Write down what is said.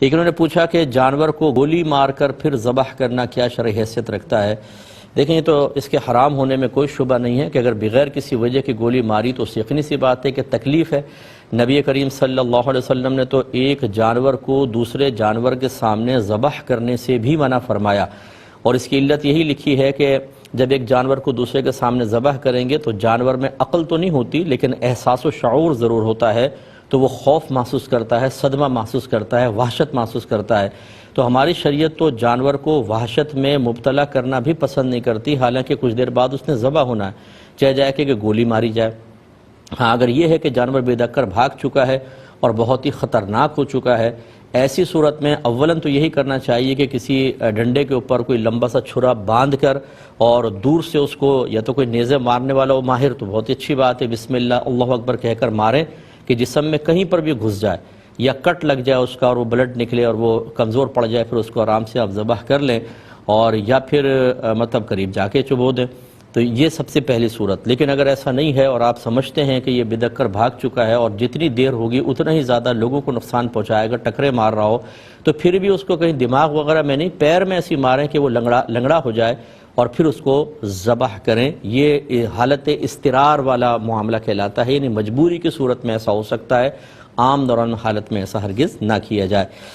ایک انہوں نے پوچھا کہ جانور کو گولی مار کر پھر ذبح کرنا کیا شرعی حیثیت رکھتا ہے؟ دیکھیں یہ تو اس کے حرام ہونے میں کوئی شبہ نہیں ہے کہ اگر بغیر کسی وجہ کی گولی ماری تو یقینی سی بات ہے کہ تکلیف ہے۔ نبی کریم صلی اللہ علیہ وسلم نے تو ایک جانور کو دوسرے جانور کے سامنے ذبح کرنے سے بھی منع فرمایا، اور اس کی علت یہی لکھی ہے کہ جب ایک جانور کو دوسرے کے سامنے ذبح کریں گے تو جانور میں عقل تو نہیں ہوتی لیکن احساس و شعور ضرور ہوتا ہے، تو وہ خوف محسوس کرتا ہے، صدمہ محسوس کرتا ہے، وحشت محسوس کرتا ہے۔ تو ہماری شریعت تو جانور کو وحشت میں مبتلا کرنا بھی پسند نہیں کرتی، حالانکہ کچھ دیر بعد اس نے ذبح ہونا ہے، چاہے جائے کہ گولی ماری جائے۔ ہاں اگر یہ ہے کہ جانور بے دکر بھاگ چکا ہے اور بہت ہی خطرناک ہو چکا ہے، ایسی صورت میں اولاً تو یہی کرنا چاہیے کہ کسی ڈنڈے کے اوپر کوئی لمبا سا چھرا باندھ کر اور دور سے اس کو، یا تو کوئی نیزے مارنے والا ہو ماہر تو بہت ہی اچھی بات ہے، بسم اللہ اللہ اکبر کہہ کر ماریں کہ جسم میں کہیں پر بھی گھس جائے یا کٹ لگ جائے اس کا اور وہ بلڈ نکلے اور وہ کمزور پڑ جائے، پھر اس کو آرام سے آپ ذبح کر لیں اور یا پھر مطلب قریب جا کے چبو دیں، تو یہ سب سے پہلی صورت۔ لیکن اگر ایسا نہیں ہے اور آپ سمجھتے ہیں کہ یہ بے دکر بھاگ چکا ہے اور جتنی دیر ہوگی اتنا ہی زیادہ لوگوں کو نقصان پہنچائے گا، ٹکرے مار رہا ہو، تو پھر بھی اس کو کہیں دماغ وغیرہ میں نہیں، پیر میں ایسی ماریں کہ وہ لنگڑا ہو جائے اور پھر اس کو ذبح کریں۔ یہ حالت اضطرار والا معاملہ کہلاتا ہے، یعنی مجبوری کی صورت میں ایسا ہو سکتا ہے، عام دوران حالت میں ایسا ہرگز نہ کیا جائے۔